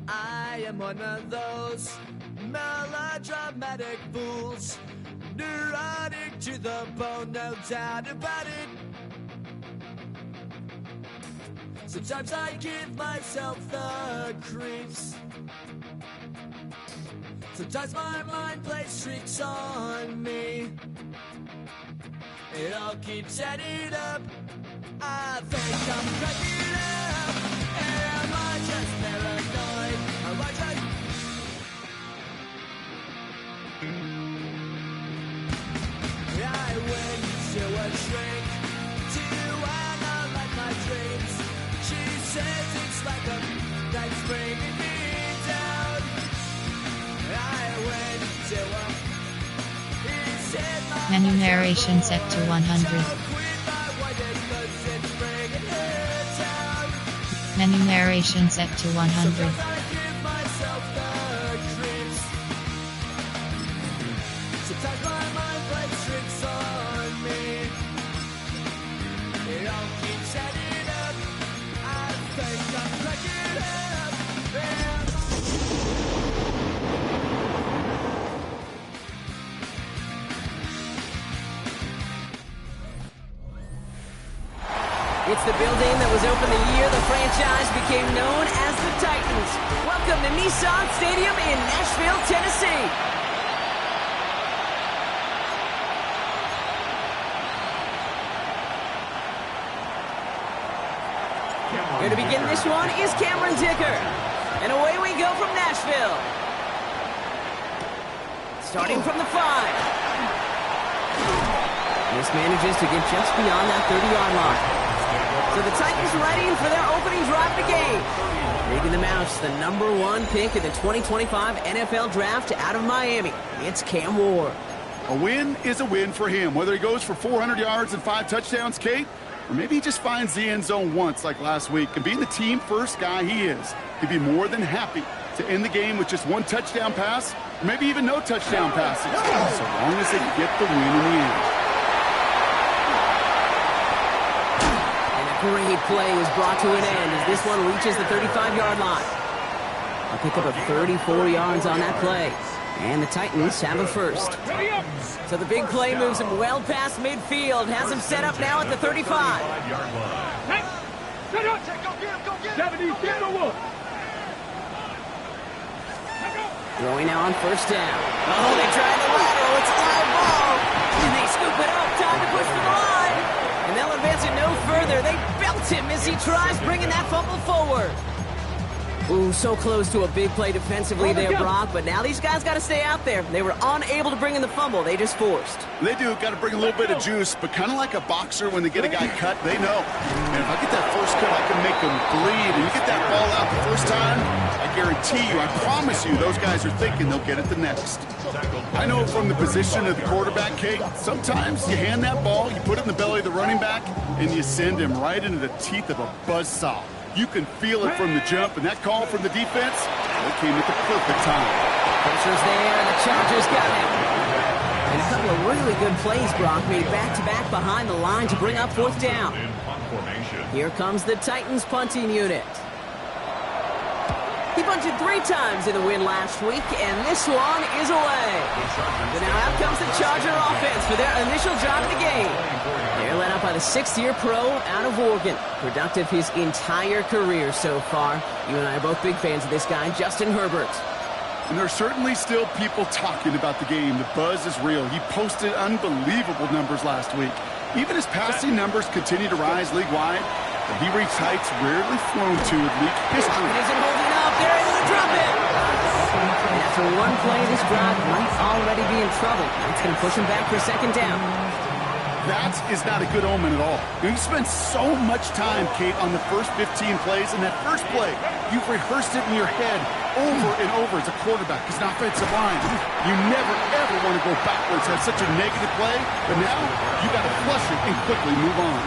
I am one of those melodramatic fools, neurotic to the bone, no doubt about it. Sometimes I give myself the creeps. Sometimes my mind plays tricks on me. It all keeps adding up. I think I'm cracking up. Am I just paranoid? Am I just... I went to a shrink to analyze my dreams. She says it's like a that's bringing me down. I went to a... He said my... Menu narration set to 100. Menu narration set to 100. Sometimes my mind plays tricks on me. It all keeps adding up. I think I'm cracking up. It's the building that was opened the year the franchise became known as the Titans. Welcome to Nissan Stadium in Nashville, Tennessee. Here to begin this one is Cameron Dicker. And away we go from Nashville. Starting from the 5. This manages to get just beyond that 30-yard line. So the Titans ready for their opening drive of the game. Making the Mouse the #1 pick in the 2025 NFL Draft out of Miami. It's Cam Ward. A win is a win for him, whether he goes for 400 yards and 5 touchdowns, Kate, or maybe he just finds the end zone once like last week. And being the team-first guy he is, he'd be more than happy to end the game with just 1 touchdown pass, or maybe even no touchdown passes, so long as they get the win in the end. Great play is brought to an end as this one reaches the 35-yard line. A pick up of 34 yards on that play. And the Titans have a first. So the big play moves him well past midfield. Has him set up now at the 35. Throwing now on first down. Oh, they tried the lateral. It's a live ball. And they scoop it up. Time to push the line. And they'll advance it no further. They belt him as he tries bringing that fumble forward. Ooh, so close to a big play defensively there, Brock. But now these guys got to stay out there. They were unable to bring in the fumble. They just forced. They do. Got to bring a little bit of juice. But kind of like a boxer when they get a guy cut, they know. And if I get that first cut, I can make them bleed. And you get that ball out the first time, I guarantee you, I promise you, those guys are thinking they'll get it the next. I know from the position of the quarterback, Kate, sometimes you hand that ball, you put it in the belly of the running back, and you send him right into the teeth of a buzzsaw. You can feel it from the jump, and that call from the defense, it came at the perfect time. Pressure's there, and the Chargers got him. And a couple of really good plays, Brock, made back-to-back behind the line to bring up 4th down. Here comes the Titans punting unit. He punted 3 times in the win last week, and this one is away. So now out comes the Charger offense for their initial drive of the game. They're led up by the 6th-year pro out of Oregon. Productive his entire career so far. You and I are both big fans of this guy, Justin Herbert. And there's certainly still people talking about the game. The buzz is real. He posted unbelievable numbers last week. Even his passing numbers continue to rise league-wide. And he reached heights rarely flown to in league history. It isn't holding up. They're able to drop it. And after one play, this drive might already be in trouble. That's going to push him back for 2nd down. That is not a good omen at all. You spend so much time, Kate, on the first 15 plays, and that first play, you've rehearsed it in your head over and over as a quarterback, as an offensive line. You never, ever want to go backwards, have such a negative play, but now you got to flush it and quickly move on.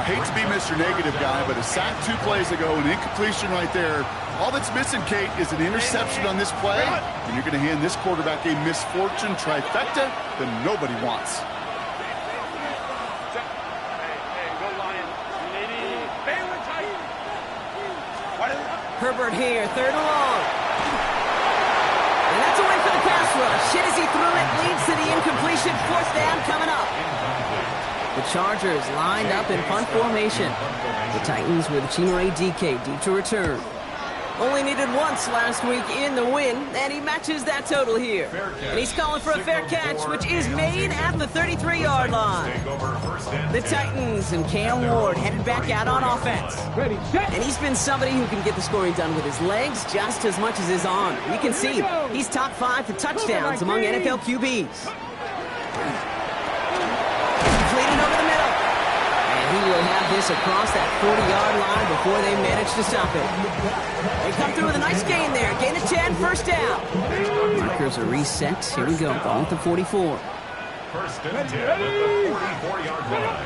I hate to be Mr. Negative guy, but a sack 2 plays ago, an incompletion right there. All that's missing, Kate, is an interception on this play, and you're going to hand this quarterback a misfortune trifecta that nobody wants. Herbert here, third and long. And that's a win for the pass rush. Hit as he threw it, leads to the incompletion. Fourth down coming up. The Chargers lined up in punt formation. The Titans with Chimere Dike deep to return. Only needed once last week in the win, and he matches that total here. And he's calling for a fair catch, which is made at the 33-yard line. The Titans and Cam Ward headed back out on offense. And he's been somebody who can get the scoring done with his legs just as much as his arm. You can see he's top 5 for touchdowns among NFL QBs. Completed over the middle. And he will have this across that 40-yard line before they manage to stop it. They come through with a nice gain there. Gain of 10, first down. Markers are reset. Here we go. Ball at the 44. First and 10 at the 44-yard line.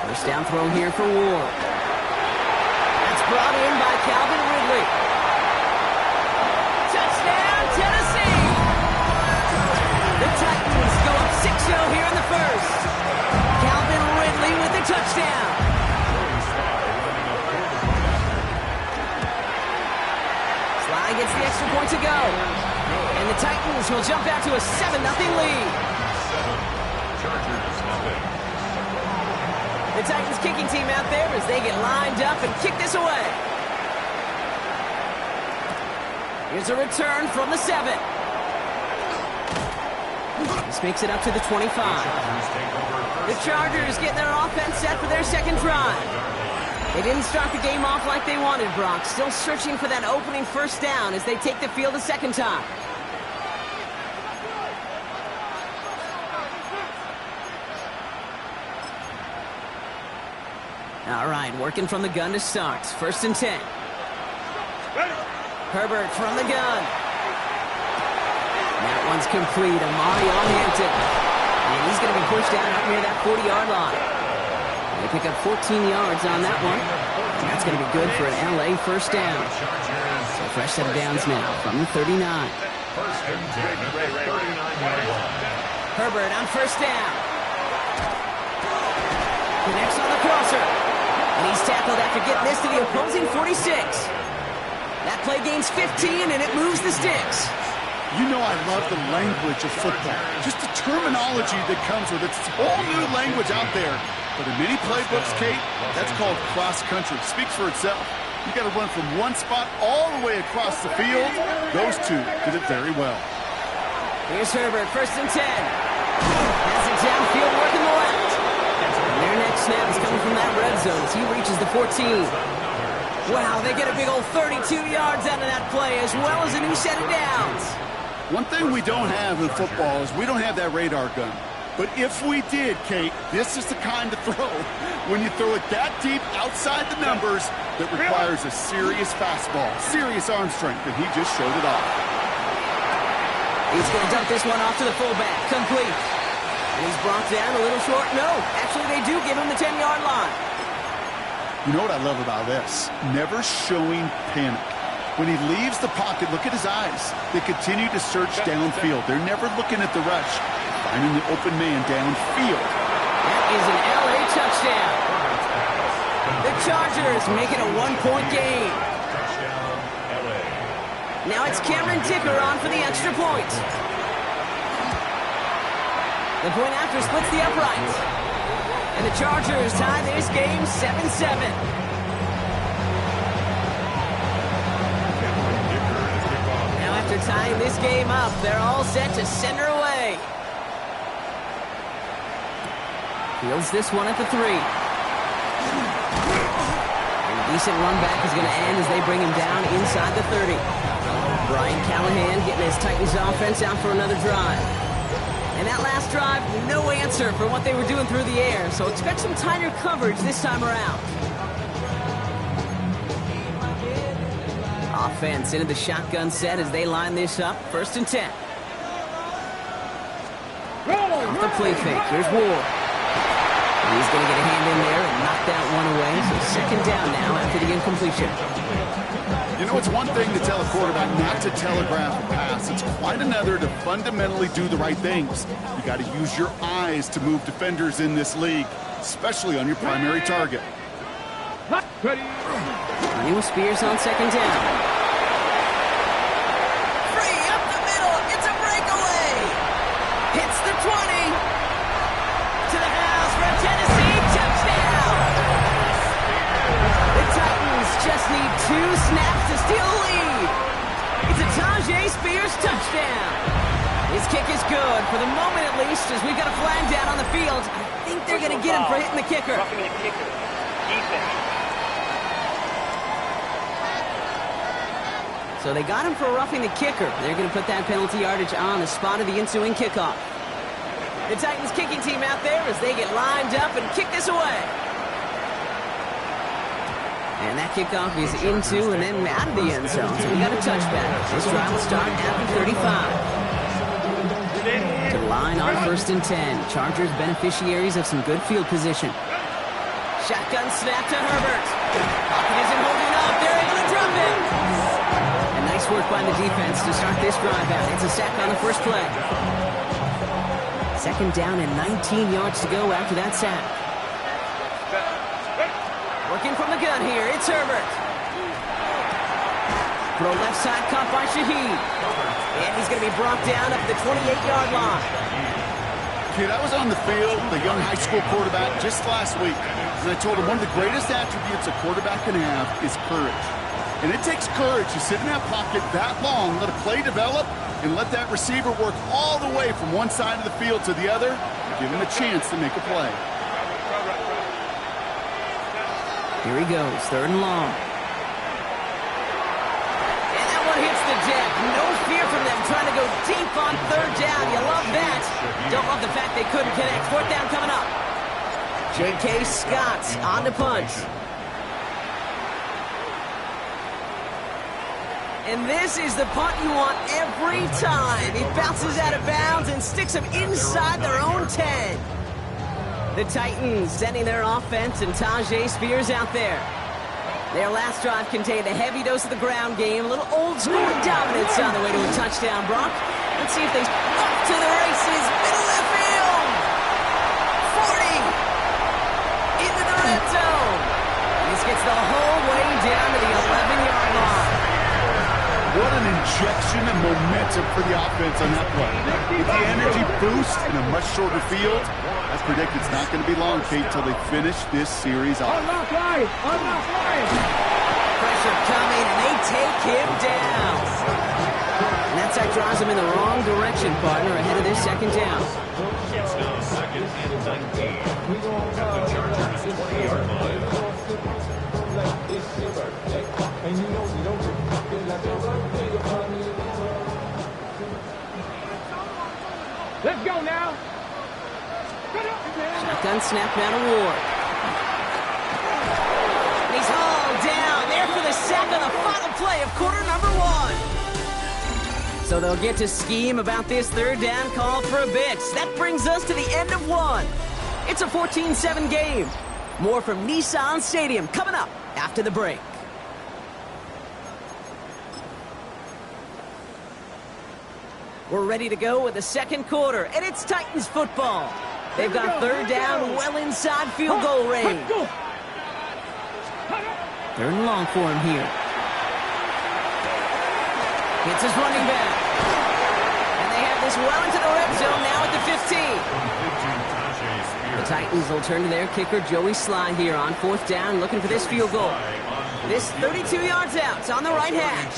First down throw here for Ward. That's brought in by Calvin Ridley. Touchdown, Tennessee! The Titans go up 6-0 here in the first. Calvin Ridley with the touchdown. Sly gets the extra point to go. And the Titans will jump out to a 7-0 lead. Chargers nothing. The Titans kicking team out there as they get lined up and kick this away. Here's a return from the 7. This makes it up to the 25. The Chargers getting their offense set for their second drive. They didn't start the game off like they wanted, Brock. Still searching for that opening first down as they take the field a second time. All right, working from the gun to start. First and 10. Herbert from the gun. That one's complete. Amari on Hampton. And he's going to be pushed down up near that 40-yard line. They pick up 14 yards on that one. That's going to be good for an LA first down. So fresh set of downs now from the 39. First and 10 at the 39-yard line. Herbert on first down. Connects on the crosser. And he's tackled after getting this to the opposing 46. That play gains 15, and it moves the sticks. You know I love the language of football. Just the terminology that comes with it. It's a whole new language out there. But in many playbooks, Kate, that's called cross-country. Speaks for itself. You got to run from one spot all the way across the field. Those two did it very well. Here's Herbert, first and 10. Has it downfield, working the left. And their next snap is coming from that red zone as he reaches the 14. Wow, they get a big old 32 yards out of that play, as well as a new set of downs. One thing we don't have in football is we don't have that radar gun. But if we did, Kate, this is the kind of throw when you throw it that deep outside the numbers that requires a serious fastball, serious arm strength, and he just showed it off. He's going to dump this one off to the fullback, complete. And he's brought down a little short. No, actually they do give him the 10-yard line. You know what I love about this? Never showing panic. When he leaves the pocket, look at his eyes. They continue to search downfield. They're never looking at the rush. Finding the open man downfield. That is an LA touchdown. The Chargers make it a 1-point game. Now it's Cameron Dicker on for the extra point. The point after splits the upright. And the Chargers tie this game 7-7. After tying this game up, they're all set to send her away. Fields this one at the 3. And a decent run back is going to end as they bring him down inside the 30. Brian Callahan getting his Titans offense out for another drive. And that last drive, no answer for what they were doing through the air, so expect some tighter coverage this time around. Offense into the shotgun set as they line this up. First and 10. Off the play fake. Here's Ward. And he's going to get a hand in there and knock that one away. So second down now after the incompletion. You know, it's one thing to tell a quarterback not to telegraph a pass. It's quite another to fundamentally do the right things. You got to use your eyes to move defenders in this league, especially on your primary target. Neil Spears on second down. for the moment at least, as we've got a flag down on the field. I think they're going to get him for hitting the kicker. Roughing the kicker. Defense. So they got him for roughing the kicker. They're going to put that penalty yardage on the spot of the ensuing kickoff. The Titans kicking team out there as they get lined up and kick this away. And that kickoff is into and then out of the end zone. So we got a touchback. This drive will start at the 35. To the line on 1st and 10. Chargers beneficiaries of some good field position. Shotgun snap to Herbert. Pocket isn't holding up. They're able to drop it. And nice work by the defense to start this drive out. It's a sack on the first play. 2nd down and 19 yards to go after that sack. Working from the gun here, it's Herbert. Throw left side caught by Shaheed. And he's going to be brought down at the 28-yard line. Kid, I was on the field, the young high school quarterback, just last week. And I told him one of the greatest attributes a quarterback can have is courage. And it takes courage to sit in that pocket that long, let a play develop, and let that receiver work all the way from one side of the field to the other, give him a chance to make a play. Here he goes, 3rd and long. And that one hits the deck. No fear from them trying to go deep on 3rd down. You love that. Don't love the fact they couldn't connect. 4th down coming up. J.K. Scott on to punt. And this is the punt you want every time. He bounces out of bounds and sticks them inside their own 10. The Titans sending their offense and Tajay Spears out there. Their last drive contained a heavy dose of the ground game, a little old-school dominance on the way to a touchdown, Brock. Let's see if they up to the races. Middle left field. 40. Into the red zone. And this gets the whole way down to the 11-yard line. What an injection of momentum for the offense on that play. With the energy boost in a much shorter field, I predict it's not going to be long, Kate, till they finish this series off. Pressure coming, and they take him down. And that sack drives him in the wrong direction, partner, ahead of this 2nd down. It's now 2nd and 19. At the Chargers' 20-yard line. Let's go now. Shotgun snap now to Ward. And he's hauled down there for the sack on the final play of quarter number 1. So they'll get to scheme about this 3rd down call for a bit. That brings us to the end of 1. It's a 14-7 game. More from Nissan Stadium coming up after the break. We're ready to go with the 2nd quarter, and it's Titans football. They've got 3rd down well inside field goal range. 3rd and long for him here. Hits his running back. And they have this well into the red zone now at the 15. The Titans will turn to their kicker, Joey Sly, here on 4th down, looking for this field goal. This 32 yards out. It's on the right hash.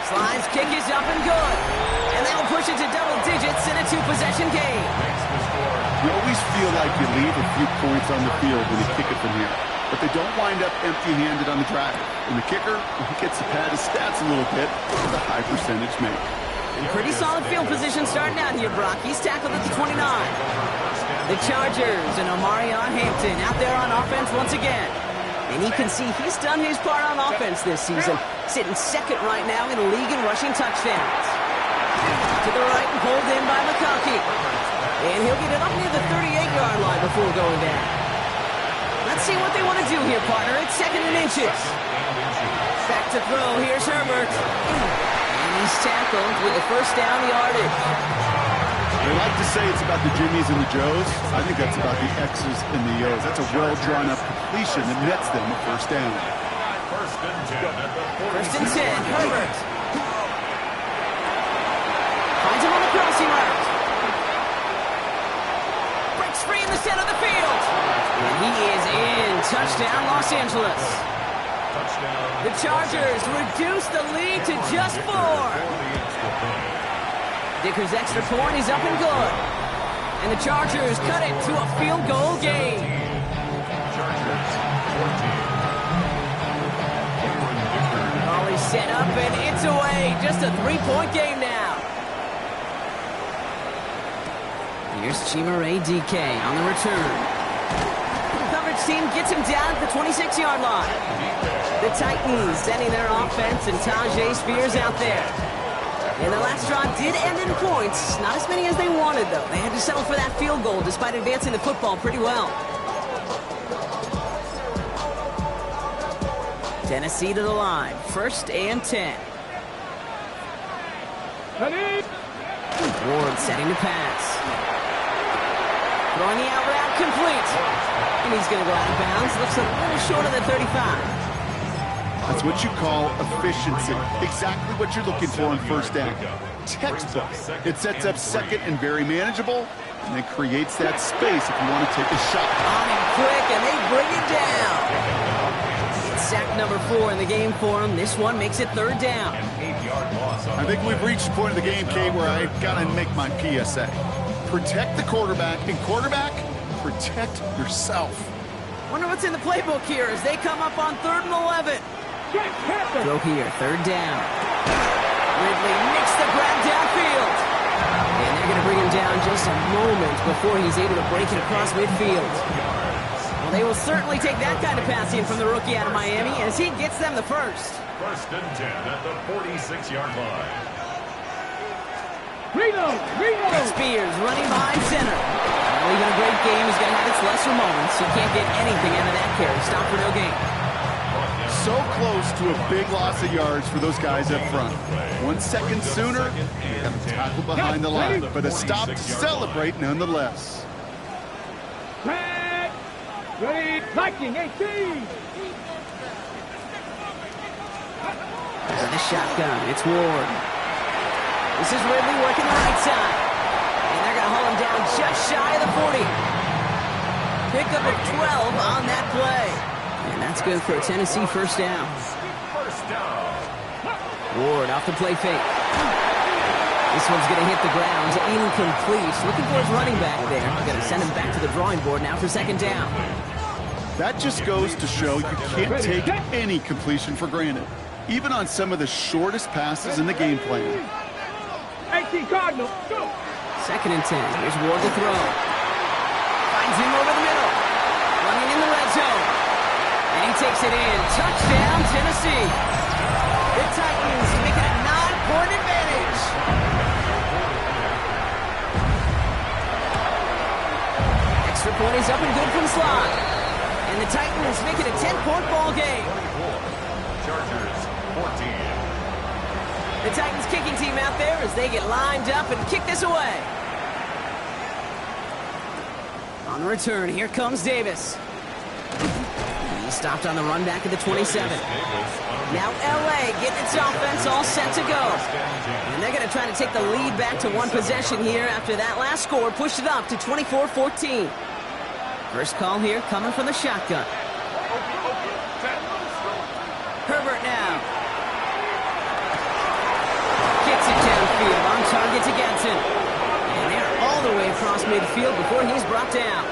Sly's kick is up and good. And that'll push it to double digits in a 2-possession game. You always feel like you leave a few points on the field when you kick it from here. But they don't wind up empty-handed on the drive. And the kicker, he gets to pad his stats a little bit with a high percentage make. And pretty solid field position starting out here, Brock. He's tackled at the 29. The Chargers and Omarion Hampton out there on offense once again. And you can see he's done his part on offense this season, sitting 2nd right now in the league in rushing touchdowns. To the right and pulled in by McConkey. And he'll get it up near the 38-yard line before going down. Let's see what they want to do here, partner. It's 2nd and inches. Back to throw. Here's Herbert. And he's tackled with the 1st down yardage. They like to say it's about the Jimmies and the Joes. I think that's about the X's and the O's. That's a well-drawn-up completion that nets them a 1st down. 1st and 10, Herbert. Finds him on the crossing route. Breaks free in the center of the field. And he is in. Touchdown, Los Angeles. The Chargers reduce the lead to just 4. Dicker's extra point is up and good. And the Chargers cut it to a field goal game. Chargers 14. Ball is set up and it's away. Just a 3-point game now. Here's Chimere DK on the return. The coverage team gets him down at the 26-yard line. The Titans sending their offense and Tajay Spears out there. And the last drive did end in points. Not as many as they wanted, though. They had to settle for that field goal despite advancing the football pretty well. Tennessee to the line. 1st and 10. Ward setting to pass. Throwing the out route complete. And he's going to go out of bounds. Looks a little short of the 35. That's what you call efficiency. Exactly what you're looking for on 1st down. Textbook. It sets up 2nd and very manageable, and it creates that space if you want to take a shot. On him quick, and they bring it down. It's sack number 4 in the game for him. This one makes it 3rd down. I think we've reached the point of the game, Kate, where I got to make my PSA. Protect the quarterback, and quarterback, protect yourself. Wonder what's in the playbook here as they come up on 3rd and 11. Throw here, 3rd down. Ridley makes the grab downfield. And they're going to bring him down just a moment before he's able to break it across midfield. Well, they will certainly take that kind of passing from the rookie out of Miami as he gets them the first. 1st and 10 at the 46-yard line. Spears running behind center. Well, even a great game is going to have its lesser moments. You can't get anything out of that carry. Stop for no gain. So close to a big loss of yards for those guys up front. 1 second sooner, and a tackle behind the line. But a stop to celebrate nonetheless. Viking 18. The shotgun, it's Ward. This is Ridley working the right side. And they're going to haul him down just shy of the 40. Pickup of 12 on that play. And that's good for a Tennessee 1st down. Ward off the play fake. This one's going to hit the ground. Incomplete. Looking for his running back there. Going to send him back to the drawing board now for 2nd down. That just goes to show you can't take any completion for granted, even on some of the shortest passes in the game plan. 18 Cardinals. 2nd and 10. Here's Ward to throw. Finds him over the middle. Running in the red zone. And he takes it in. Touchdown, Tennessee. The Titans make it a 9-point advantage. Extra point is up and good from slot. And the Titans make it a 10-point ball game. Chargers 14. The Titans kicking team out there as they get lined up and kick this away. On the return, here comes Davis. He stopped on the run back at the 27. Now LA getting its offense all set to go. And they're going to try to take the lead back to 1 possession here after that last score pushed it up to 24-14. First call here coming from the shotgun. Herbert now. Gets it downfield on target to Gadsden. And they're all the way across midfield before he's brought down.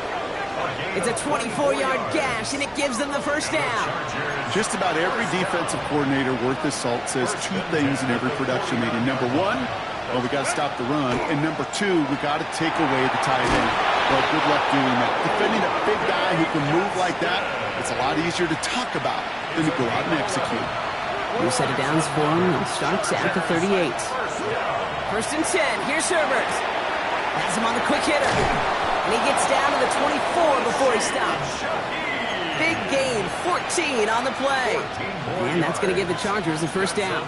It's a 24-yard gash, and it gives them the 1st down. Just about every defensive coordinator worth his salt says 2 things in every production meeting. Number 1, well, we got to stop the run. And number 2, we got to take away the tight end. Well, good luck doing that. Defending a big guy who can move like that, it's a lot easier to talk about than to go out and execute. New set of downs for him. He starts at the 38. 1st and 10. Here's Herbert. Has him on the quick hitter. And he gets down to the 24 before he stops. Big gain, 14 on the play. And that's going to give the Chargers the 1st down.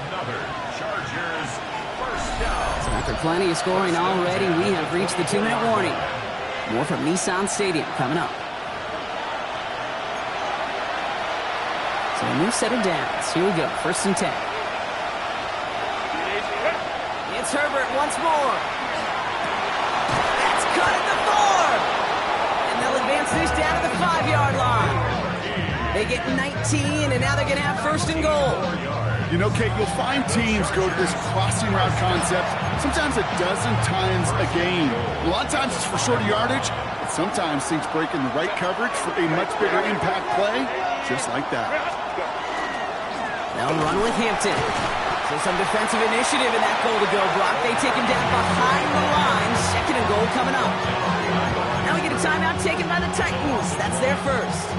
So after plenty of scoring already, we have reached the 2-minute warning. More from Nissan Stadium coming up. So a new set of downs. Here we go, 1st and 10. It's Herbert once more. That's cut at the 4. And they'll advance this down to the 5-yard line. They get 19, and now they're going to have 1st and goal. You know, Kate, you'll find teams go to this crossing route concept sometimes a dozen times a game. A lot of times it's for shorter yardage, but sometimes things break in the right coverage for a much bigger impact play, just like that. They'll run with Hampton. So some defensive initiative in that goal-to-go block. They take him down behind the line. Second and goal coming up. Now we get a timeout taken by the Titans. That's their first.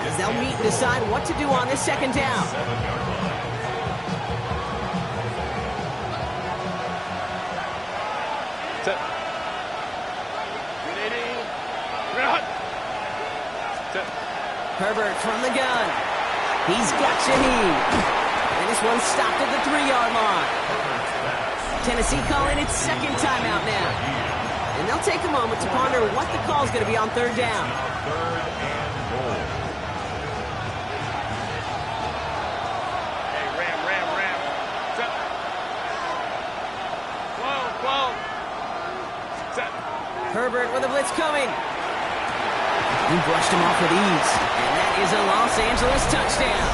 As they'll meet and decide what to do on this second down. Herbert from the gun. He's got Shaheed. And this one stopped at the 3-yard line. Tennessee calling its second timeout now. And they'll take a moment to ponder what the call is going to be on third down. Hey, Ram. Set. Whoa. Set. Herbert with a blitz coming. He brushed him off with ease. And that is a Los Angeles touchdown.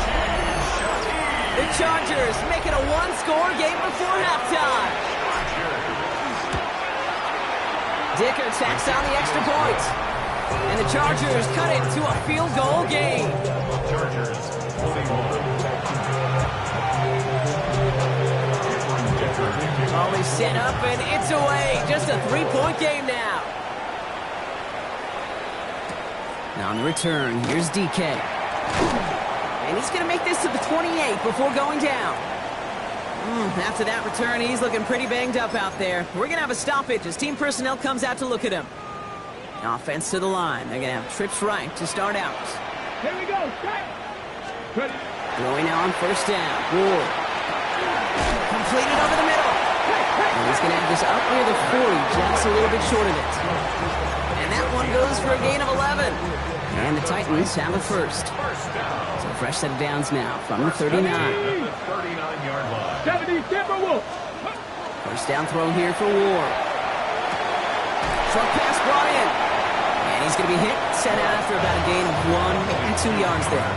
The Chargers make it a one-score game before halftime. Dicker tacks on the extra point. And the Chargers cut it to a field goal game. Always set up and it's away. Just a 3-point game now. Now on the return, here's DK. And he's going to make this to the 28 before going down. After that return, he's looking pretty banged up out there. We're going to have a stoppage as team personnel comes out to look at him. Offense to the line. They're going to have trips right to start out. Here we go. Ready. Throwing now on first down. Ward. Completed over the middle. And he's going to have this up near the 40, just a little bit short of it. And that one goes for a gain of 11. And the Titans have a first. So fresh set of downs now from the 39. 39-yard line. 70 Timberwolves. First down throw here for Ward. Short pass brought in. And he's going to be hit, set out after about a gain of 1, maybe 2 yards there.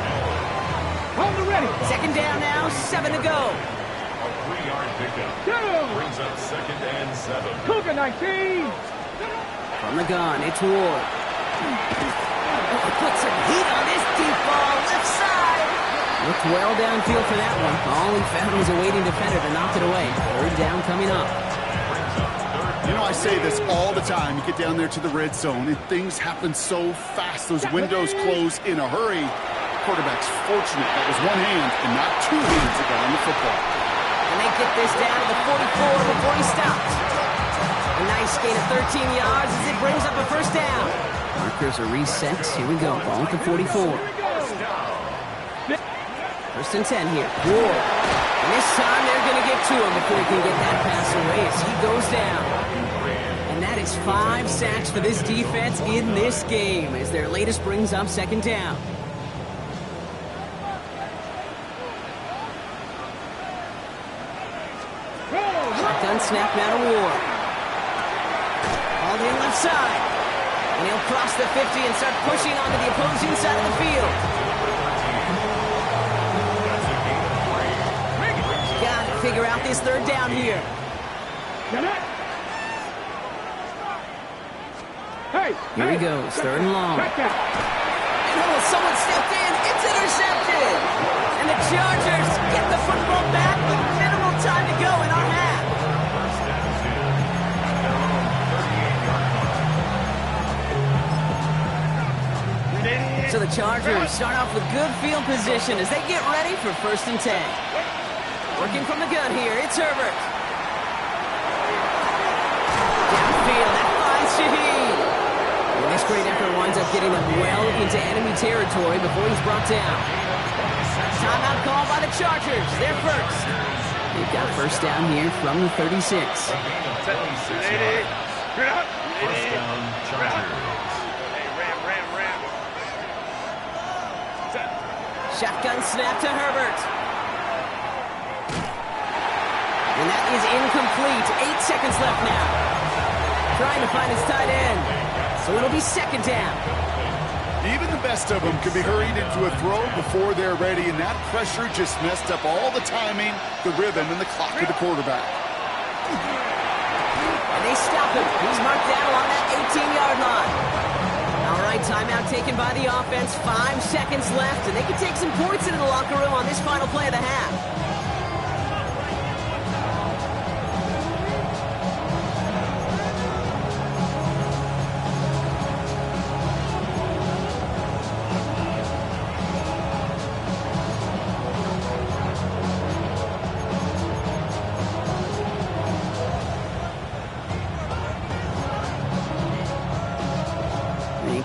On the ready. Second down now, 7 to go. A 3-yard pickup. Brings up 2nd and 7. Cougar 19. From the gun, it's Ward. Put some heat on this deep ball, left side. Looked well downfield for that one. All he found was a waiting defender to knock it away. Third down coming up. You know, I say this all the time. You get down there to the red zone, and things happen so fast. Those windows close in a hurry. Quarterback's fortunate that was one hand and not two hands that got on the football. And they get this down to the 44 before he stops. A nice gain of 13 yards as it brings up a first down. Markers are reset. Here we go. Ball at the 44. First and 10 here. Ward. And this time they're going to get to him before he can get that pass away as he goes down. And that is 5 sacks for this defense in this game as their latest brings up second down. Shotgun snap now to Ward. Hauled in left side. And he'll cross the 50 and start pushing onto the opposing side of the field. Got to figure out this third down here. Here he goes, third and long. And someone stepped in. It's intercepted. And the Chargers get the football back with minimal time to go in our half. So the Chargers start off with good field position as they get ready for first and 10. Working from the gun here, it's Herbert. Downfield, that finds Shaheed. And this great effort winds up getting them well into enemy territory before he's brought down. Timeout call by the Chargers, they're first. They've got first down here from the 36. First down, Chargers. Shotgun snap to Herbert. And that is incomplete. 8 seconds left now. Trying to find his tight end. So it'll be second down. Even the best of them can be hurried into a throw before they're ready, and that pressure just messed up all the timing, the rhythm, and the clock of the quarterback. And they stop him. He's marked down along that 18-yard line. All right, timeout taken by the offense. 5 seconds left, and they can take some points into the locker room on this final play of the half.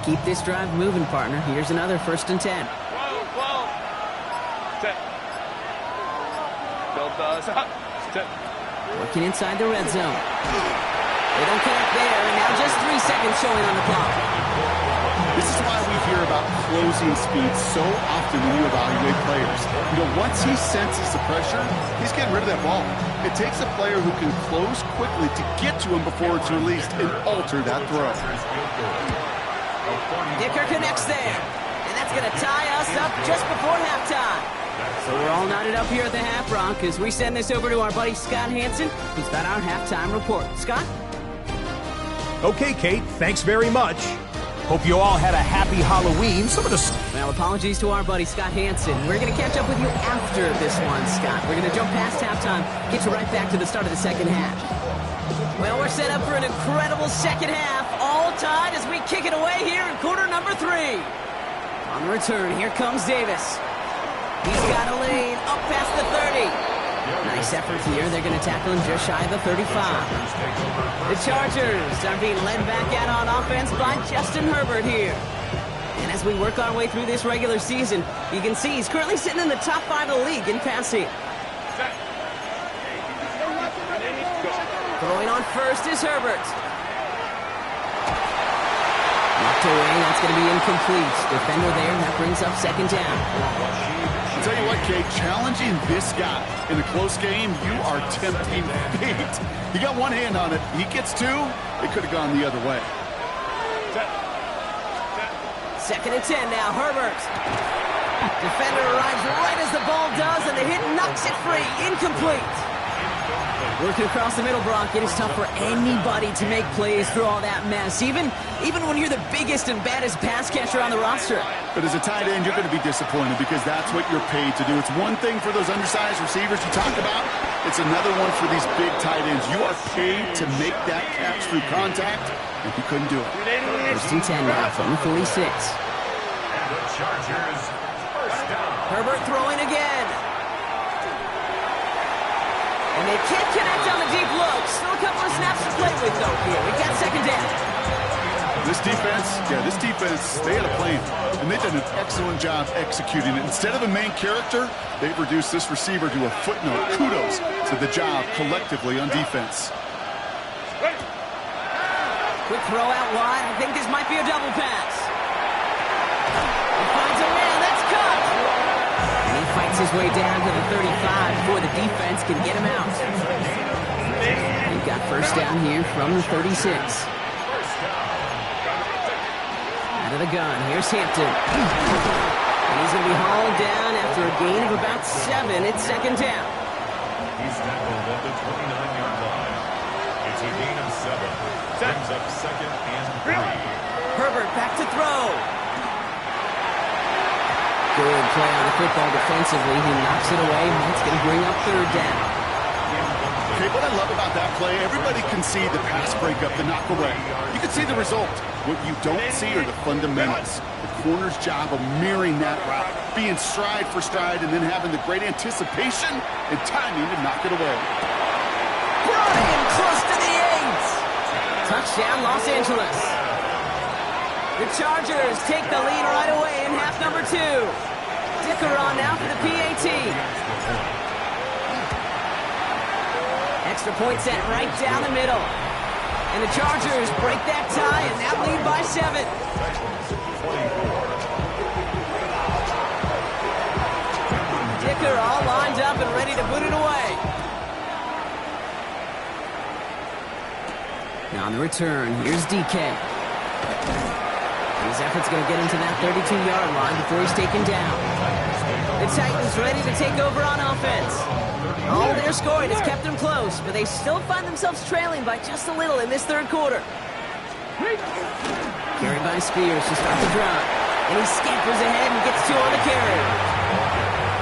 Keep this drive moving, partner. Here's another 1st and 10. Whoa. Set. Delta. Set. Working inside the red zone. They don't connect there, and now just 3 seconds showing on the clock. This is why we hear about closing speed so often when you evaluate players. Once he senses the pressure, he's getting rid of that ball. It takes a player who can close quickly to get to him before it's released and alter that throw. Dicker connects there, and that's going to tie us up just before halftime. So we're all knotted up here at the half, Bronc, as we send this over to our buddy Scott Hanson, who's got our halftime report. Scott? Okay, Kate, thanks very much. Hope you all had a happy Halloween. Well, apologies to our buddy Scott Hanson. We're going to catch up with you after this one, Scott. We're going to jump past halftime, get you right back to the start of the second half. Well, we're set up for an incredible second half, all tied as we kick it away here in quarter number 3. On the return, here comes Davis. He's got a lane up past the 30. Nice effort here. They're going to tackle him just shy of the 35. The Chargers are being led back out on offense by Justin Herbert here. And as we work our way through this regular season, you can see he's currently sitting in the top 5 of the league in passing. Throwing on first is Herbert. Knocked away, that's going to be incomplete. Defender there, that brings up 2nd down. I'll tell you what, Kate, challenging this guy in a close game, you are tempting fate. He got one hand on it. He gets 2, it could have gone the other way. 2nd and 10 now, Herbert. Defender arrives right as the ball does, and the hit knocks it free. Incomplete. Working across the middle, Brock, it is tough for anybody to make plays through all that mess, even when you're the biggest and baddest pass catcher on the roster. But as a tight end, you're going to be disappointed because that's what you're paid to do. It's one thing for those undersized receivers you talk about. It's another one for these big tight ends. You are paid to make that catch through contact, and you couldn't do it. 1st and 10 now from the 46. And the Chargers, 1st down. Herbert throwing again. And they can't connect on the deep look. Still a couple of snaps to play with, though, here. We got 2nd down. This defense, they had a plan, and they did an excellent job executing it. Instead of the main character, they've reduced this receiver to a footnote. Kudos to the job collectively on defense. Quick throw out wide. I think this might be a double pass. He finds a man. That's caught. And he fights his way down to the 35 before the defense can get him out. We've got 1st down here from the 36. Out of the gun, here's Hampton. And he's going to be hauled down after a gain of about 7. It's 2nd down. He's tackled at the 29-yard line. It's a gain of 7. Brings up 2nd and 3. Herbert back to throw. Good play on the football defensively. He knocks it away, and that's going to bring up 3rd down. Okay, what I love about that play, everybody can see the pass breakup, the knock away. You can see the result. What you don't see are the fundamentals. The corner's job of mirroring that route, being stride for stride, and then having the great anticipation and timing to knock it away. Brian close to the 8. Touchdown, Los Angeles. The Chargers take the lead right away in half number 2. Dicker on now for the PAT. Extra point set right down the middle. And the Chargers break that tie and now lead by 7. Dicker all lined up and ready to boot it away. Now on the return, here's DK. His effort's going to get him to that 32-yard line before he's taken down. The Titans ready to take over on offense. All their scoring has kept them close, but they still find themselves trailing by just a little in this third quarter. Carried by Spears to start the drive. And he scampers ahead and gets 2 on the carry.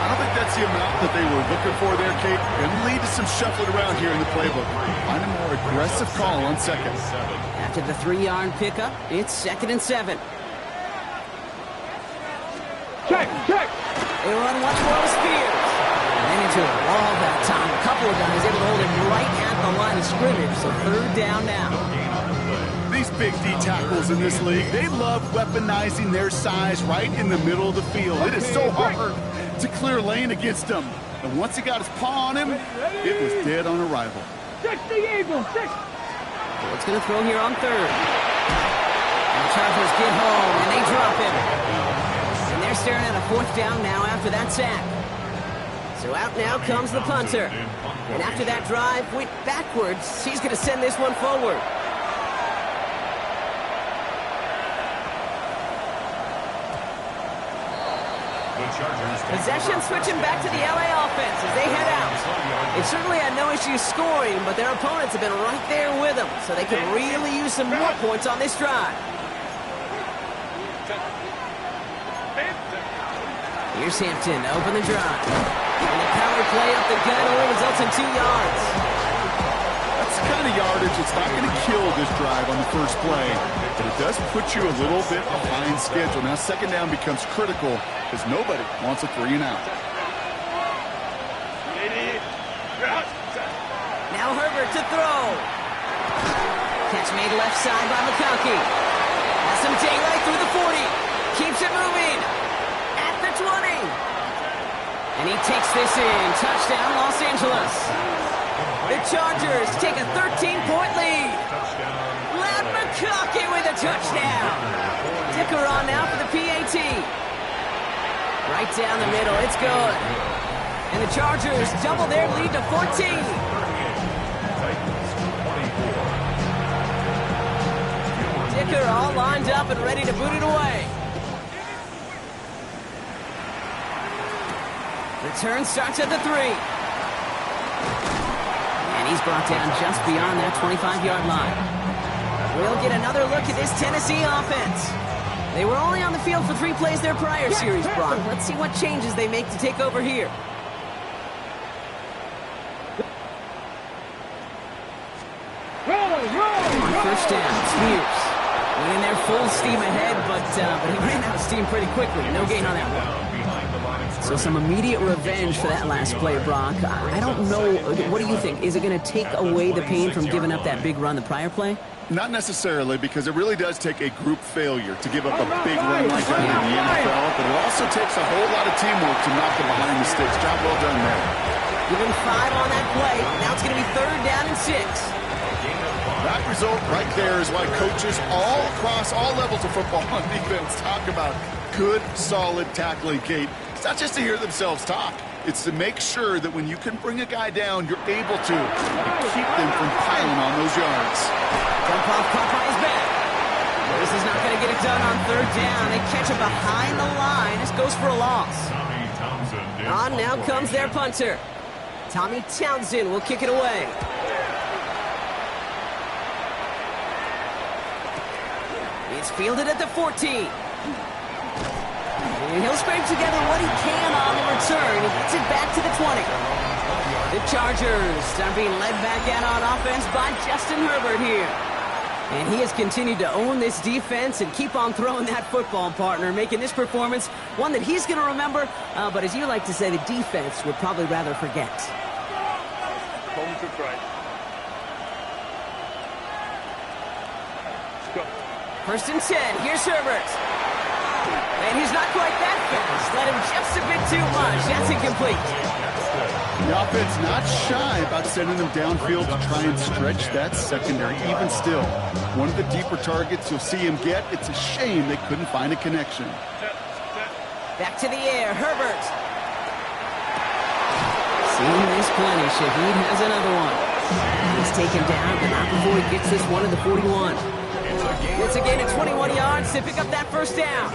I don't think that's the amount that they were looking for there, Kate. Going to lead to some shuffling around here in the playbook. Find a more aggressive call on second. After the 3-yard pickup, it's 2nd and 7. Check, check. They run once more with Spears. And into a wall that time. A couple of guys able to hold him right at the line of scrimmage. So 3rd down now. These big D tackles in this league, they love weaponizing their size right in the middle of the field. It is so hard to clear lane against them. And once he got his paw on him, it was dead on arrival. 6 the Eagles, 6. It's going to throw here on 3rd. And the Chargers get home, and they drop him. And they're staring at a 4th down now after that sack. So out now comes the punter. And after that drive went backwards, he's going to send this one forward. Possession switching back to the LA offense as they head out. They certainly had no issue scoring, but their opponents have been right there with them, so they could really use some more points on this drive. Here's Hampton to open the drive. And the power play up the gut only results in 2 yards. That's the kind of yardage that's not going to kill this drive on the first play, but it does put you a little bit behind schedule. Now 2nd down becomes critical because nobody wants a 3 and out. Now Herbert to throw. Catch made left side by McConkey. Has some daylight through the 40. Keeps it moving. At the 20. And he takes this in. Touchdown, Los Angeles. The Chargers take a 13-point lead. Ladd McConkey with a touchdown. Dicker on now for the PAT. Right down the middle. It's good. And the Chargers double their lead to 14. Dicker all lined up and ready to boot it away. Return starts at the 3. And he's brought down just beyond that 25-yard line. We'll get another look at this Tennessee offense. They were only on the field for 3 plays their prior series, Brock. Let's see what changes they make to take over here. First down, Spears. Went in there full steam ahead, but he ran out of steam pretty quickly. No gain on that one. So some immediate revenge for that last play, Brock. I don't know. What do you think? Is it going to take away the pain from giving up that big run the prior play? Not necessarily, because it really does take a group failure to give up a big run like that in the NFL, but it also takes a whole lot of teamwork to knock them behind the sticks. Job well done there. Give him 5 on that play. Now it's going to be 3rd down and 6. That result right there is why coaches all across all levels of football on defense talk about good, solid tackling, Kate. It's not just to hear themselves talk. It's to make sure that when you can bring a guy down, you're able to keep them from piling on those yards. Dump off caught by his back. This is not going to get it done on 3rd down. They catch him behind the line. This goes for a loss. On now comes their punter. Tommy Townsend will kick it away. It's fielded at the 14. And he'll scrape together what he can on the return. He gets it back to the 20. The Chargers are being led back out on offense by Justin Herbert here. And he has continued to own this defense and keep on throwing that football, partner, making this performance one that he's going to remember, but as you like to say, the defense would probably rather forget. Home to try. First and 10, here's Herbert. And he's not quite that fast. Let him just a bit too much. That's incomplete. The offense not shy about sending them downfield to try and stretch that secondary. Even still, one of the deeper targets you'll see him get. It's a shame they couldn't find a connection. Back to the air, Herbert. Seeing this plenty, Shaheed has another one. He's taken down, but not before he gets this one at the 41. It's a gain of 21 yards to pick up that first down.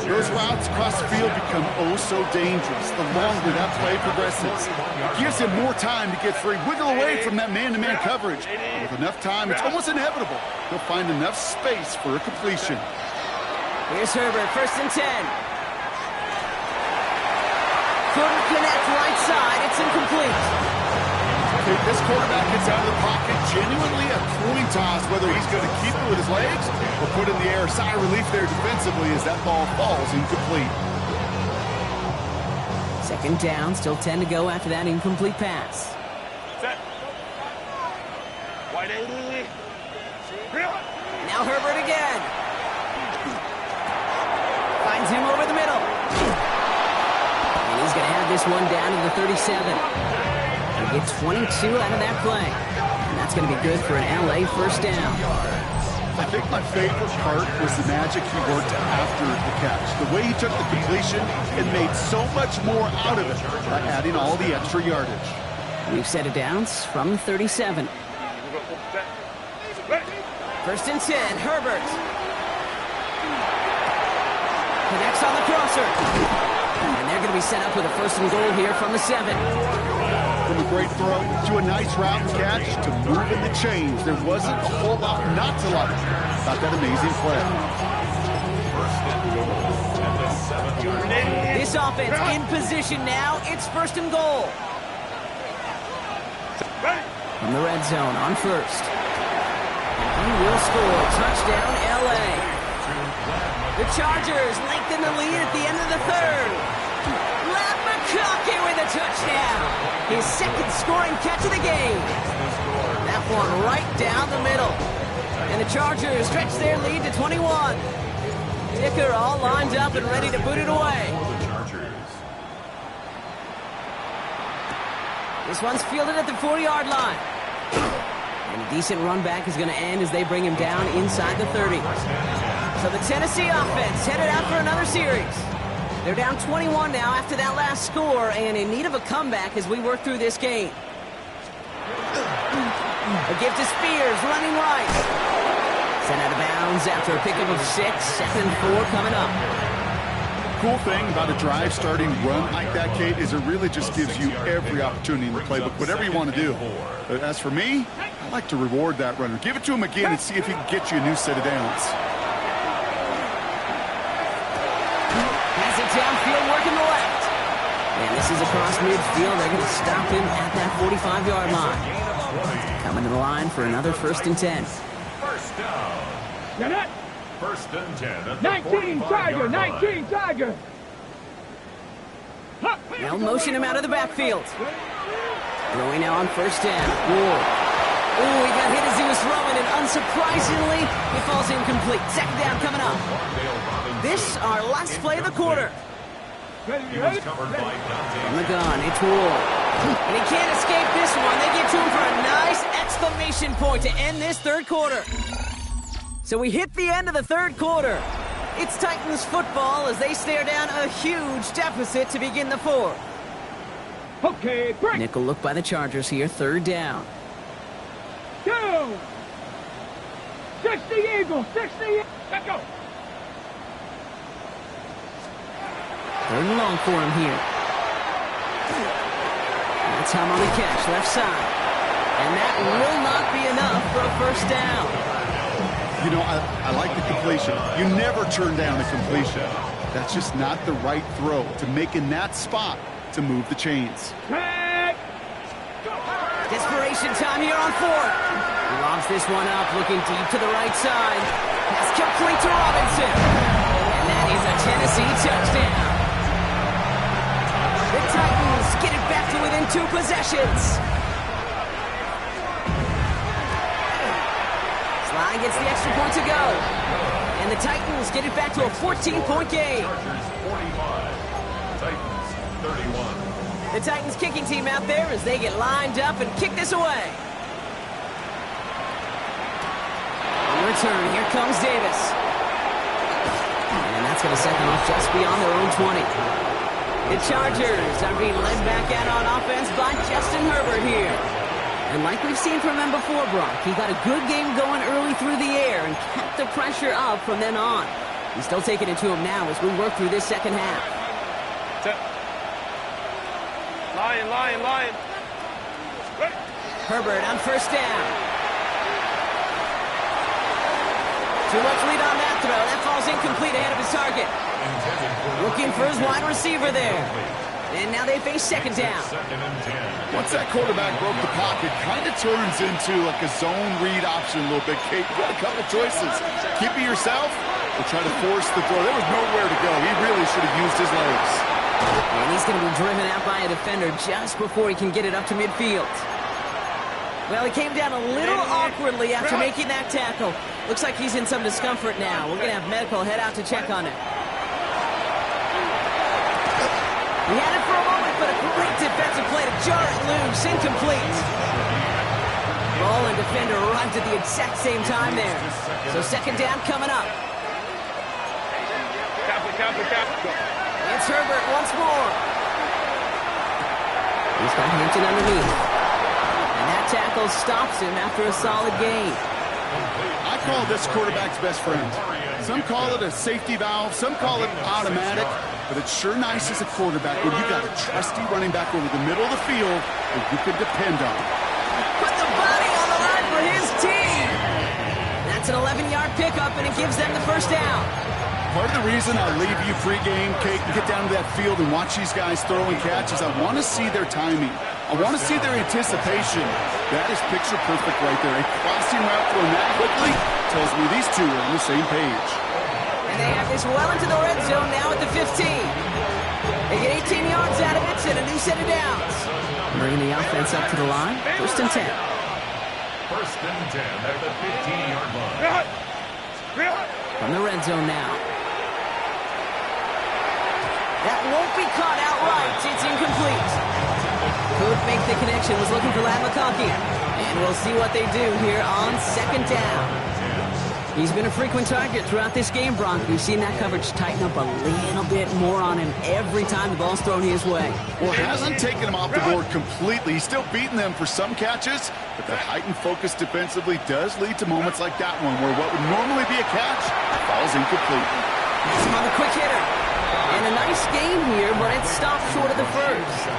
Those routes across the field become oh so dangerous the longer that play progresses. It gives him more time to get free, wiggle away from that man-to-man coverage. With enough time, it's almost inevitable. He'll find enough space for a completion. Here's Herbert, 1st and 10. Couldn't connect right side. It's incomplete. Okay, this quarterback gets out of the pocket genuinely a coin toss whether he's going to keep it with his legs or put it in the air. Sigh of relief there defensively as that ball falls incomplete. 2nd down, still 10 to go after that incomplete pass. Set. Wide eighty. Now Herbert again. Finds him over the middle. And he's going to have this one down to the 37. And get 22 out of that play. And that's going to be good for an LA first down. I think my favorite part was the magic he worked after the catch. The way he took the completion and made so much more out of it by adding all the extra yardage. We've set it downs from the 37. 1st and 10, Herbert. Connects on the crosser. And they're going to be set up with a 1st and goal here from the 7. From a great throw to a nice route and catch to moving the chains. There wasn't a whole lot not to like about that amazing play. This offense in position now. It's 1st and goal. From the red zone on 1st. And he will score. Touchdown, LA. The Chargers lengthen the lead at the end of the 3rd. Matt McConkey with a touchdown. His 2nd scoring catch of the game. That one right down the middle. And the Chargers stretch their lead to 21. Dicker all lined up and ready to boot it away. This one's fielded at the 40-yard line. And a decent run back is going to end as they bring him down inside the 30. So the Tennessee offense headed out for another series. They're down 21 now after that last score and in need of a comeback as we work through this game. A gift to Spears, running right. Sent out of bounds after a pickup of 6. 2nd and 4 coming up. Cool thing about a drive starting run like that, Kate, is it really just gives you every opportunity in the playbook, whatever you want to do. But as for me, I like to reward that runner. Give it to him again and see if he can get you a new set of downs. Has it downfield, working the left. And this is across midfield. They're going to stop him at that 45-yard line. Coming to the line for another 1st and 10. First down. Get it. 1st and 10 at the 19 Tiger, 45-yard 19 Tiger. They'll motion him out of the backfield. Throwing now on 1st down. Ward. Ooh, he got hit as he was throwing, and unsurprisingly, it falls incomplete. 2nd down coming up. This, our last play of the quarter. He was covered by Dante. On the gun, it's Ward. And he can't escape this one. They get to him for a nice exclamation point to end this 3rd quarter. So we hit the end of the 3rd quarter. It's Titans football as they stare down a huge deficit to begin the 4th. Okay, break. Nickel look by the Chargers here, 3rd down. 2. 60 Eagles, 60 Eagles. Let's go. 3rd and long for him here. That's him on the catch, left side. And that will not be enough for a 1st down. You know, I like the completion. You never turn down a completion. That's just not the right throw to make in that spot to move the chains. Check. Desperation time here on 4th. He lobs this one up, looking deep to the right side. Pass complete to Robinson. And that is a Tennessee touchdown. The Titans get it back to within 2 possessions. Sly gets the extra point to go. And the Titans get it back to a 14-point game. Chargers 45. Titans 31. The Titans kicking team out there as they get lined up and kick this away. On return, here comes Davis. And that's going to set them off just beyond their own 20. The Chargers are being led back out on offense by Justin Herbert here. And like we've seen from him before, Brock, he got a good game going early through the air and kept the pressure up from then on. He's still taking it to him now as we work through this second half. Lion. Herbert on first down. Too much lead on that throw. That falls incomplete ahead of his target. Looking for his wide receiver there. And now they face second down. Once that quarterback broke the pocket, kind of turns into like a zone read option a little bit, Kate. You got a couple choices. Keep it yourself or try to force the throw. There was nowhere to go. He really should have used his legs. And he's going to be driven out by a defender just before he can get it up to midfield. Well, he came down a little awkwardly after making that tackle. Looks like he's in some discomfort now. We're going to have medical head out to check on him. He had it for a moment, but a great defensive play to jar it loose. Incomplete. Ball and defender arrived at the exact same time there. So second down coming up. It's Herbert once more. He's got Hampton underneath. And that tackle stops him after a solid gain. I call this quarterback's best friend. Some call it a safety valve, some call it automatic, but it's sure nice as a quarterback when you got a trusty running back over the middle of the field that you can depend on. Put the body on the line for his team. That's an 11-yard pickup, and it gives them the first down. Part of the reason I leave you pregame, Kate, and get down to that field and watch these guys throw and catch is I want to see their timing. I want to see their anticipation. That is picture perfect right there. A crossing route thrown that quickly tells me these two are on the same page. And they have this well into the red zone now at the 15. They get 18 yards out of it and a new set of downs. Bringing the offense up to the line. First and 10. First and 10 at the 15-yard line. From the red zone now. That won't be caught outright. It's incomplete. Could make the connection. Was looking for Ladd McConkey. And we'll see what they do here on second down. He's been a frequent target throughout this game, Brock. We've seen that coverage tighten up a little bit more on him every time the ball's thrown his way. Well, it hasn't taken him off the board completely. He's still beating them for some catches, but that heightened focus defensively does lead to moments like that one where what would normally be a catch falls incomplete. That's him on the quick hitter. And a nice game here, but it stopped short of the first.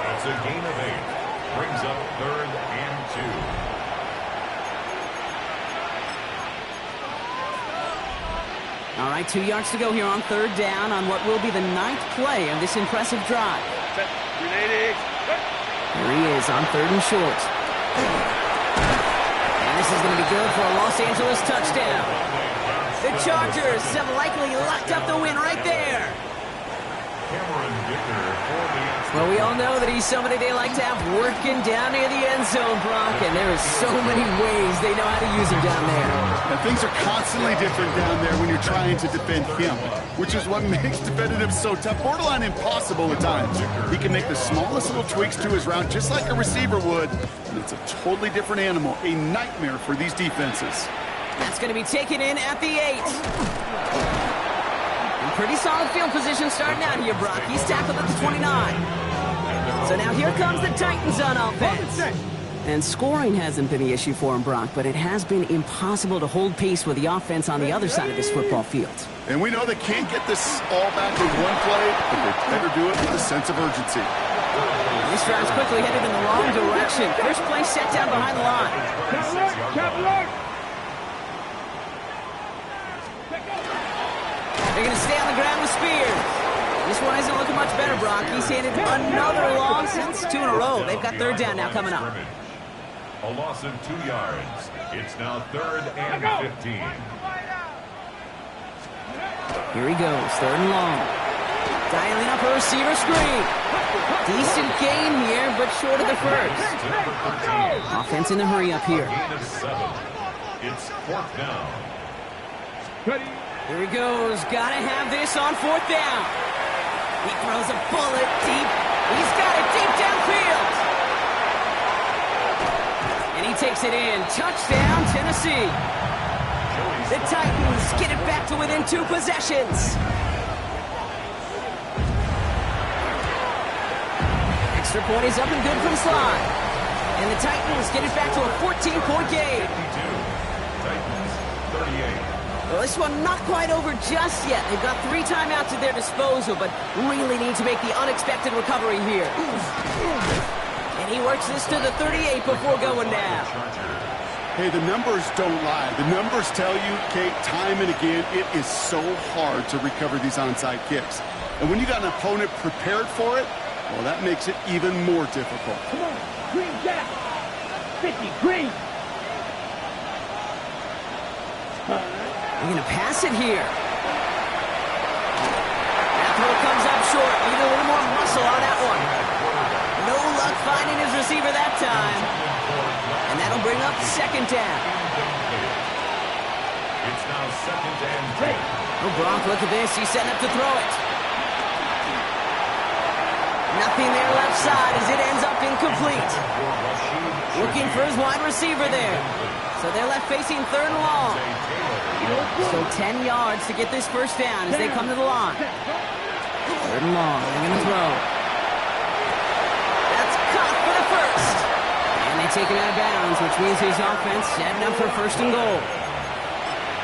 That's a gain of 8. Brings up third and 2. All right, 2 yards to go here on third down on what will be the 9th play of this impressive drive. Here he is on third and short. And this is going to be good for a Los Angeles touchdown. The Chargers have likely locked up the win right there. Cameron Dicker for the answer. Well, we all know that he's somebody they like to have working down near the end zone, Brock, and there are so many ways they know how to use him down there. And things are constantly different down there when you're trying to defend him, which is what makes defending him so tough, borderline impossible at times. He can make the smallest little tweaks to his route just like a receiver would, and it's a totally different animal, a nightmare for these defenses. That's going to be taken in at the 8. Pretty solid field position starting out here, Brock. He's tackled at the 29. So now here comes the Titans on offense. And scoring hasn't been the issue for him, Brock, but it has been impossible to hold pace with the offense on the other side of this football field. And we know they can't get this all back in one play, but they better do it with a sense of urgency. This drive's quickly headed in the wrong direction. First play set down behind the line. They're going to stay on the ground with Spears. This one isn't looking much better, Brock. He's handed another loss. That's 2 in a row. They've got third down now coming up. A loss of 2 yards. It's now third and 15. Here he goes, third and long. Dialing up a receiver screen. Decent gain here, but short of the first. Offense in the hurry up here. Gain of 7. It's fourth down. Here he goes. Gotta have this on fourth down. He throws a bullet deep. He's got it deep downfield. And he takes it in. Touchdown, Tennessee. The Titans get it back to within 2 possessions. Extra point is up and good from Slide. And the Titans get it back to a 14-point game. 52. Titans, 38. Well, this one not quite over just yet. They've got 3 timeouts at their disposal, but really need to make the unexpected recovery here. And he works this to the 38 before going down. Hey, the numbers don't lie. The numbers tell you, Kate, time and again, it is so hard to recover these onside kicks. And when you got an opponent prepared for it, well, that makes it even more difficult. Come on, green jack. 50, green. They're going to pass it here. That throw comes up short. Need a little more muscle on that one. No luck finding his receiver that time. And that'll bring up second down. It's now second and 10. Oh, Gronk, look at this. He's setting up to throw it. Nothing there left side as it ends up incomplete. Looking for his wide receiver there. So they're left facing third and long. So 10 yards to get this first down as they come to the line. Third and long. They're going to throw. That's caught for the first. And they take him out of bounds, which means his offense setting up for first and goal.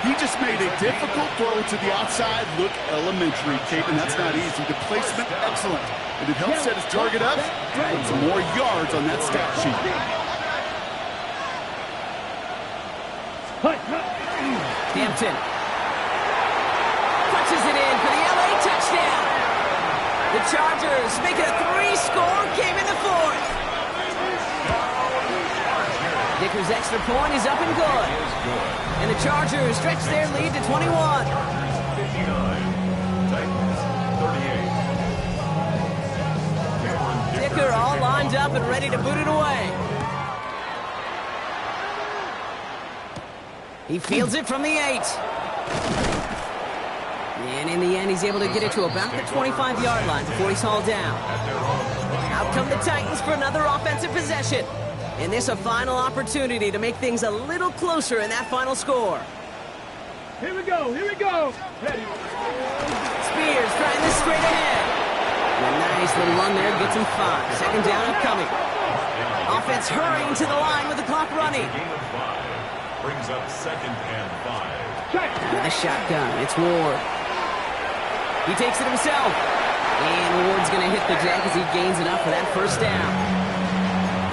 He just made a difficult throw to the outside. Look elementary, Kate, and that's not easy. The placement, excellent. And it helps set his target up. Put some more yards on that stat sheet. Hampton punches it in for the LA touchdown. The Chargers make it a 3-score game in the fourth. Dicker's extra point is up and good. And the Chargers stretch their lead to 21. 59. Titans, 38. Dicker all lined up and ready to boot it away. He fields it from the 8. And in the end, he's able to get it to about the 25-yard line before he's hauled down. Out come the Titans for another offensive possession. And this a final opportunity to make things a little closer in that final score. Here we go, here we go. Ready. Spears trying this straight ahead. And a nice little run there gets him 5. Second down upcoming. Offense hurrying to the line with the clock running. Brings up second and 5. With a shotgun, it's Ward. He takes it himself. And Ward's going to hit the deck as he gains enough for that first down.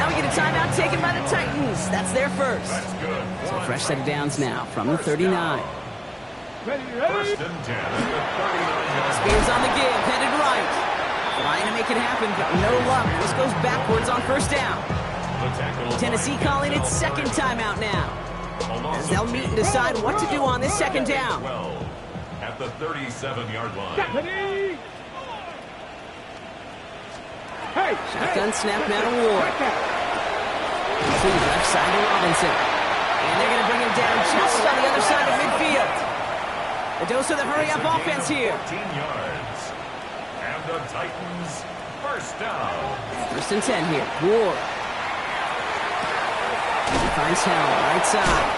Now we get a timeout taken by the Titans. That's their first. That's good. So fresh set of downs now from the 39. Ready, First ready. and 10 at the 39-yard Spears on the give, headed right. Trying to make it happen, but no luck. This goes backwards on first down. Tennessee calling its second timeout now, as they'll meet and decide what to do on this second down. At the 37-yard line. Ready. Hey, Shotgun snap now to Ward. To the left side to Robinson. And they're going to bring him down just on the other side of midfield. A dose of the hurry-up offense here. 14 yards. And the Titans first down. First and 10 here. Ward. He finds Hell, right side.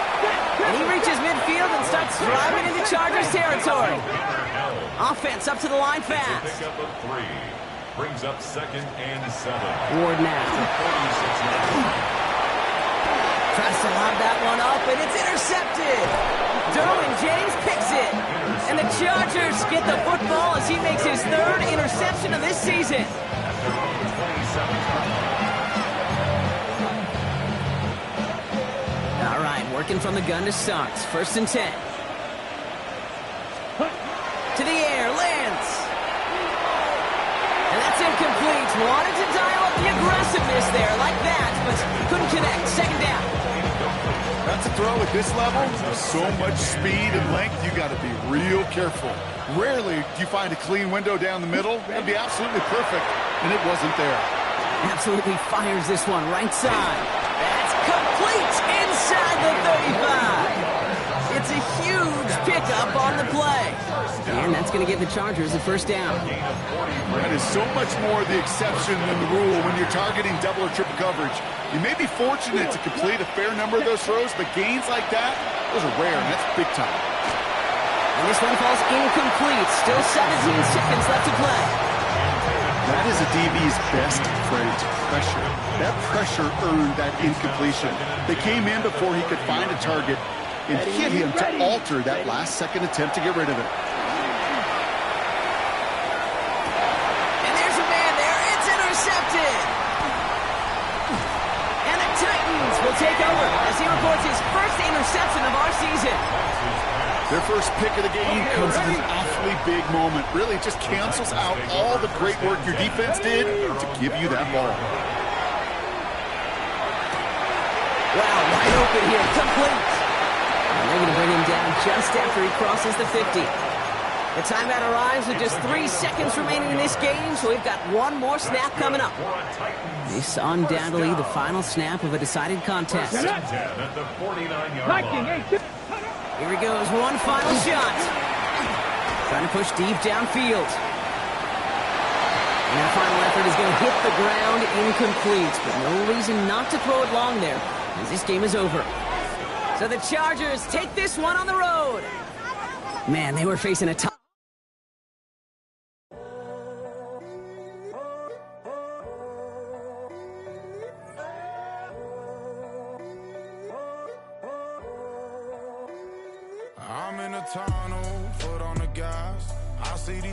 And he reaches midfield and starts driving into Chargers territory. Offense up to the line fast. Pick up a 3. Brings up second and 7. Ward now. 46 Tries to lob that one up, and it's intercepted. Derwin James picks it. And the Chargers get the football as he makes his 3rd interception of this season. All right, working from the gun to start. First and 10. To the air, lands. And that's incomplete. Wanted to dial up the aggressiveness there like that, but couldn't connect. Second down. That's a throw at this level. There's so much speed and length, you got to be real careful. Rarely do you find a clean window down the middle. That'd be absolutely perfect, and it wasn't there. Absolutely fires this one right side. That's complete inside the 35. It's a huge pickup on the play. And that's going to give the Chargers the first down. That is so much more the exception than the rule when you're targeting double or triple coverage. You may be fortunate to complete a fair number of those throws, but gains like that, those are rare, and that's big time. And this one falls incomplete. Still 17 seconds left to play. That is a DB's best friend, pressure. That pressure earned that incompletion. They came in before he could find a target and hit him to alter that last-second attempt to get rid of it. And there's a man there. It's intercepted. And the Titans will take over as he reports his first interception of our season. Their first pick of the game comes at an awfully big moment. Really just cancels out all the great work your defense did to give you that ball. Wow, wide open here, complete. And they're going to bring him down just after he crosses the 50. The timeout arrives with just 3 seconds remaining in this game, so we've got one more snap coming up. This undoubtedly the final snap of a decided contest. Here he goes, one final shot. Trying to push deep downfield. And that final effort is going to hit the ground incomplete, but no reason not to throw it long there, as this game is over. So the Chargers take this one on the road. Man, they were facing a tough... I'm in a tunnel, foot on the gas. I see these